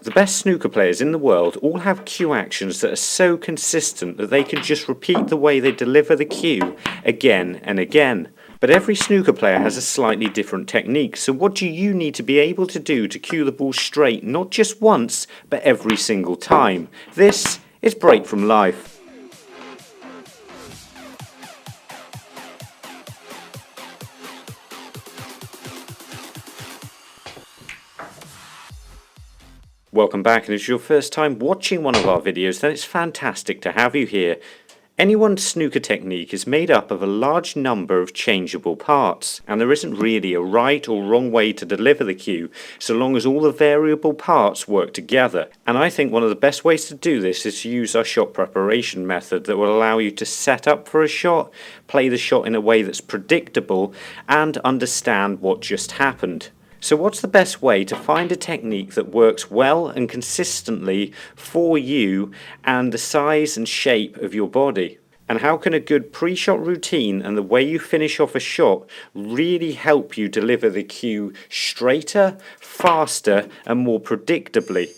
The best snooker players in the world all have cue actions that are so consistent that they can just repeat the way they deliver the cue again and again. But every snooker player has a slightly different technique, so what do you need to be able to do to cue the ball straight, not just once, but every single time? This is Break from Life. Welcome back, and if it's your first time watching one of our videos, then it's fantastic to have you here. Anyone's snooker technique is made up of a large number of changeable parts, and there isn't really a right or wrong way to deliver the cue, so long as all the variable parts work together. And I think one of the best ways to do this is to use our shot preparation method that will allow you to set up for a shot, play the shot in a way that's predictable, and understand what just happened. So what's the best way to find a technique that works well and consistently for you and the size and shape of your body? And how can a good pre-shot routine and the way you finish off a shot really help you deliver the cue straighter, faster and more predictably?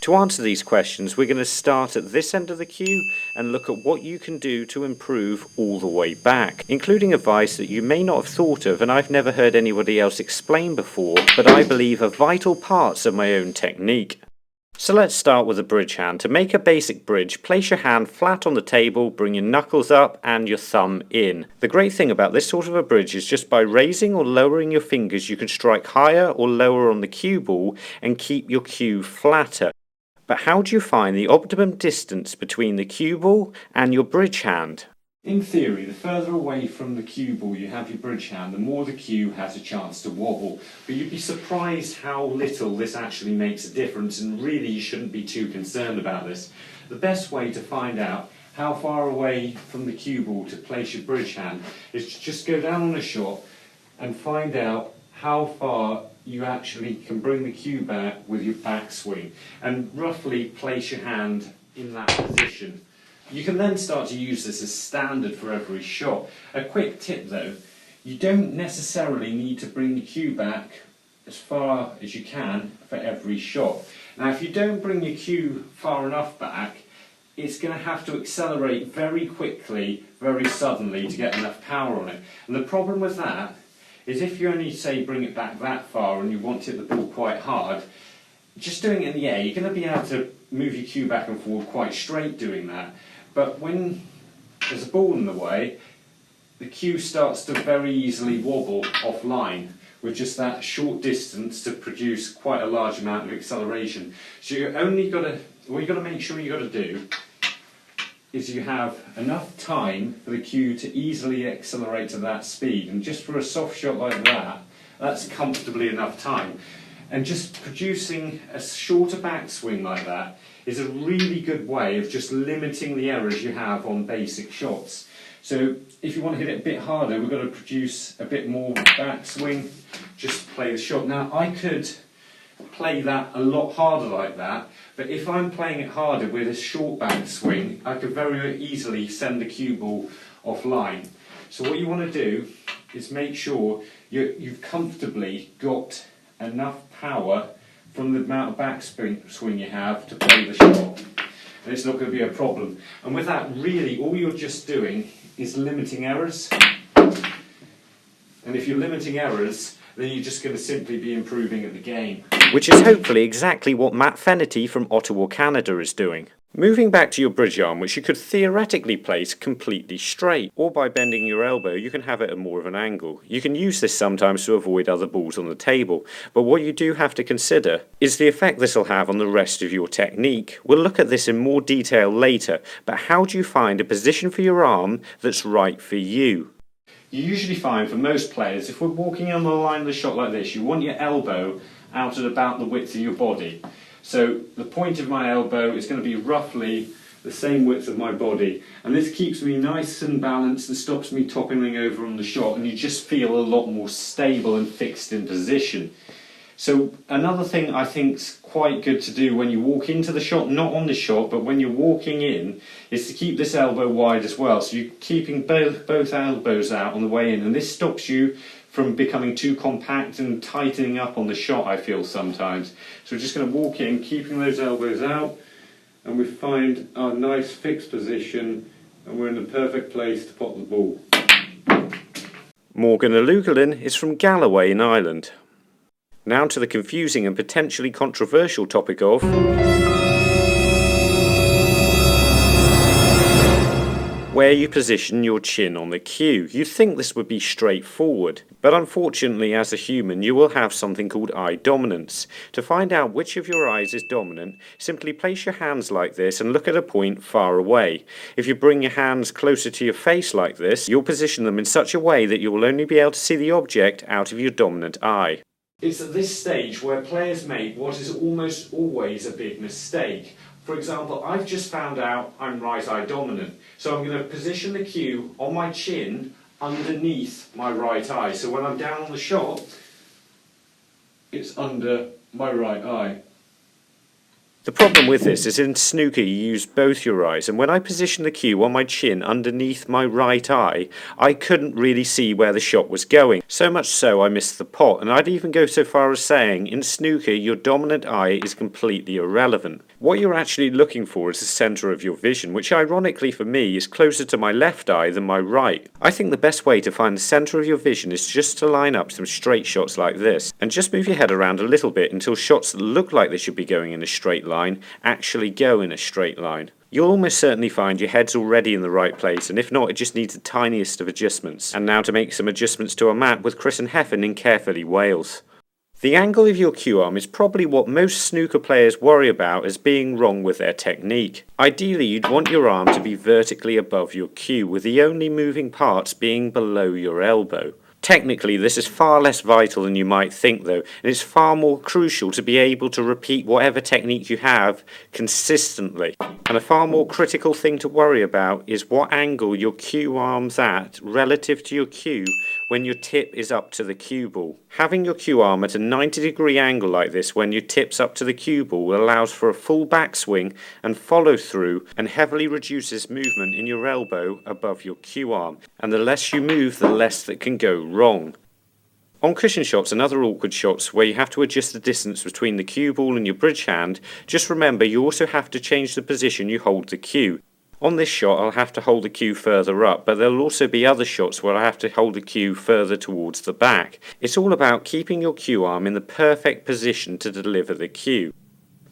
To answer these questions, we're going to start at this end of the cue and look at what you can do to improve all the way back, including advice that you may not have thought of and I've never heard anybody else explain before, but I believe are vital parts of my own technique. So let's start with a bridge hand. To make a basic bridge, place your hand flat on the table, bring your knuckles up and your thumb in. The great thing about this sort of a bridge is just by raising or lowering your fingers, you can strike higher or lower on the cue ball and keep your cue flatter. But how do you find the optimum distance between the cue ball and your bridge hand? In theory, the further away from the cue ball you have your bridge hand, the more the cue has a chance to wobble. But you'd be surprised how little this actually makes a difference, and really you shouldn't be too concerned about this. The best way to find out how far away from the cue ball to place your bridge hand is to just go down on a shot and find out how far you actually can bring the cue back with your backswing and roughly place your hand in that position. You can then start to use this as standard for every shot. A quick tip though, you don't necessarily need to bring the cue back as far as you can for every shot. Now if you don't bring your cue far enough back, it's going to have to accelerate very quickly, very suddenly to get enough power on it. And the problem with that is if you only say bring it back that far and you want to hit the ball quite hard, just doing it in the air, you're going to be able to move your cue back and forward quite straight doing that. But when there's a ball in the way, the cue starts to very easily wobble offline with just that short distance to produce quite a large amount of acceleration. So you only got to, what you've got to make sure you've got to do is you have enough time for the cue to easily accelerate to that speed, and just for a soft shot like that, that's comfortably enough time. And just producing a shorter backswing like that is a really good way of just limiting the errors you have on basic shots. So if you want to hit it a bit harder, we've got to produce a bit more backswing, just play the shot. Now I could play that a lot harder like that, but if I'm playing it harder with a short backswing, I could very easily send the cue ball offline. So what you want to do is make sure you've comfortably got enough power from the amount of backswing you have to play the shot, and it's not going to be a problem. And with that, really all you're just doing is limiting errors, and if you're limiting errors, then you're just going to simply be improving at the game. Which is hopefully exactly what Matt Fennerty from Ottawa, Canada is doing. Moving back to your bridge arm, which you could theoretically place completely straight, or by bending your elbow you can have it at more of an angle. You can use this sometimes to avoid other balls on the table, but what you do have to consider is the effect this will have on the rest of your technique. We'll look at this in more detail later, but how do you find a position for your arm that's right for you? You usually find for most players, if we're walking on the line of the shot like this, you want your elbow out at about the width of your body. So the point of my elbow is going to be roughly the same width of my body, and this keeps me nice and balanced and stops me toppling over on the shot, and you just feel a lot more stable and fixed in position. So another thing I think is quite good to do when you walk into the shot, not on the shot, but when you're walking in, is to keep this elbow wide as well. So you're keeping both elbows out on the way in, and this stops you from becoming too compact and tightening up on the shot, I feel sometimes. So we're just going to walk in, keeping those elbows out, and we find our nice fixed position, and we're in the perfect place to pot the ball. Morgan Alugalin is from Galloway in Ireland. Now to the confusing and potentially controversial topic of where you position your chin on the cue. You'd think this would be straightforward, but unfortunately as a human you will have something called eye dominance. To find out which of your eyes is dominant, simply place your hands like this and look at a point far away. If you bring your hands closer to your face like this, you'll position them in such a way that you will only be able to see the object out of your dominant eye. It's at this stage where players make what is almost always a big mistake. For example, I've just found out I'm right eye dominant, so I'm going to position the cue on my chin underneath my right eye. So when I'm down on the shot, it's under my right eye. The problem with this is in snooker you use both your eyes, and when I position the cue on my chin underneath my right eye, I couldn't really see where the shot was going. So much so I missed the pot, and I'd even go so far as saying, in snooker your dominant eye is completely irrelevant. What you're actually looking for is the centre of your vision, which ironically for me is closer to my left eye than my right. I think the best way to find the centre of your vision is just to line up some straight shots like this, and just move your head around a little bit until shots that look like they should be going in a straight line actually go in a straight line. You'll almost certainly find your head's already in the right place, and if not, it just needs the tiniest of adjustments. And now to make some adjustments to a map with Chris and Heffen in Carefully, Wales. The angle of your cue arm is probably what most snooker players worry about as being wrong with their technique. Ideally, you'd want your arm to be vertically above your cue, with the only moving parts being below your elbow. Technically, this is far less vital than you might think though, and it's far more crucial to be able to repeat whatever technique you have consistently. And a far more critical thing to worry about is what angle your cue arm's at relative to your cue when your tip is up to the cue ball. Having your cue arm at a 90-degree angle like this when your tip's up to the cue ball allows for a full backswing and follow through, and heavily reduces movement in your elbow above your cue arm. And the less you move, the less that can go wrong. On cushion shots and other awkward shots where you have to adjust the distance between the cue ball and your bridge hand, just remember you also have to change the position you hold the cue. On this shot I'll have to hold the cue further up, but there'll also be other shots where I have to hold the cue further towards the back. It's all about keeping your cue arm in the perfect position to deliver the cue.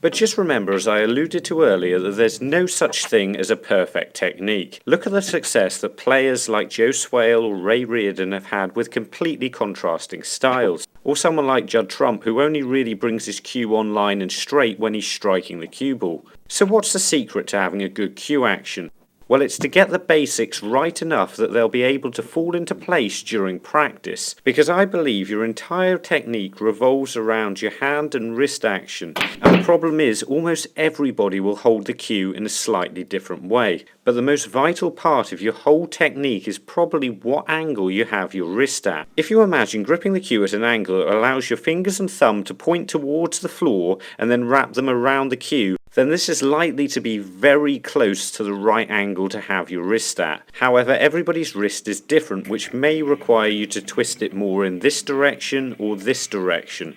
But just remember, as I alluded to earlier, that there's no such thing as a perfect technique. Look at the success that players like Joe Swale or Ray Reardon have had with completely contrasting styles. Or someone like Judd Trump, who only really brings his cue online and straight when he's striking the cue ball. So what's the secret to having a good cue action? Well, it's to get the basics right enough that they'll be able to fall into place during practice. Because I believe your entire technique revolves around your hand and wrist action. And the problem is, almost everybody will hold the cue in a slightly different way. But the most vital part of your whole technique is probably what angle you have your wrist at. If you imagine gripping the cue at an angle that allows your fingers and thumb to point towards the floor and then wrap them around the cue, then this is likely to be very close to the right angle to have your wrist at. However, everybody's wrist is different, which may require you to twist it more in this direction or this direction.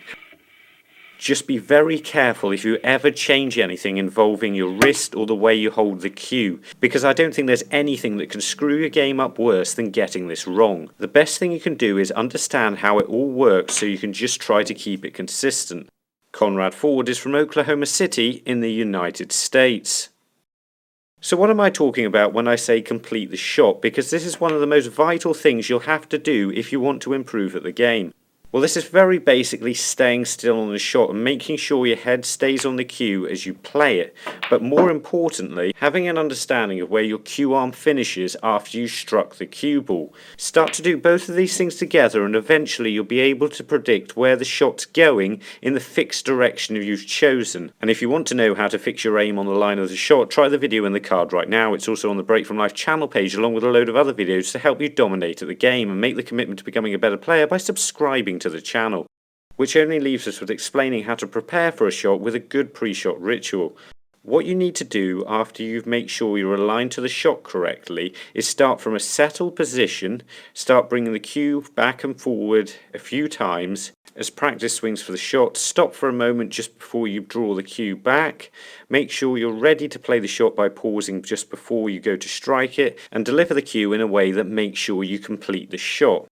Just be very careful if you ever change anything involving your wrist or the way you hold the cue, because I don't think there's anything that can screw your game up worse than getting this wrong. The best thing you can do is understand how it all works so you can just try to keep it consistent. Conrad Ford is from Oklahoma City in the United States. So what am I talking about when I say complete the shot? Because this is one of the most vital things you'll have to do if you want to improve at the game. Well, this is very basically staying still on the shot and making sure your head stays on the cue as you play it, but more importantly, having an understanding of where your cue arm finishes after you struck the cue ball. Start to do both of these things together and eventually you'll be able to predict where the shot's going in the fixed direction you've chosen. And if you want to know how to fix your aim on the line of the shot, try the video in the card right now. It's also on the Break From Life channel page along with a load of other videos to help you dominate at the game and make the commitment to becoming a better player by subscribing to the channel, which only leaves us with explaining how to prepare for a shot with a good pre-shot ritual. What you need to do after you've made sure you're aligned to the shot correctly is start from a settled position, start bringing the cue back and forward a few times as practice swings for the shot. Stop for a moment just before you draw the cue back. Make sure you're ready to play the shot by pausing just before you go to strike it, and deliver the cue in a way that makes sure you complete the shot.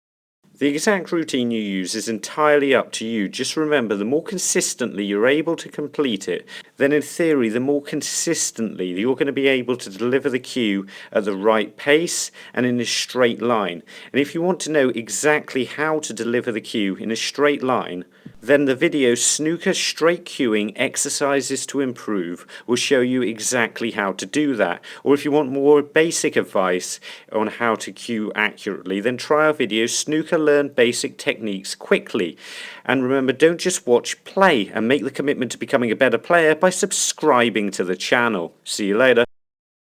The exact routine you use is entirely up to you. Just remember, the more consistently you're able to complete it, then in theory, the more consistently you're going to be able to deliver the cue at the right pace and in a straight line. And if you want to know exactly how to deliver the cue in a straight line, then the video Snooker Straight Cueing Exercises to Improve will show you exactly how to do that. Or if you want more basic advice on how to cue accurately, then try our video Snooker Learn Basic Techniques Quickly. And remember, don't just watch, play, and make the commitment to becoming a better player by subscribing to the channel. See you later.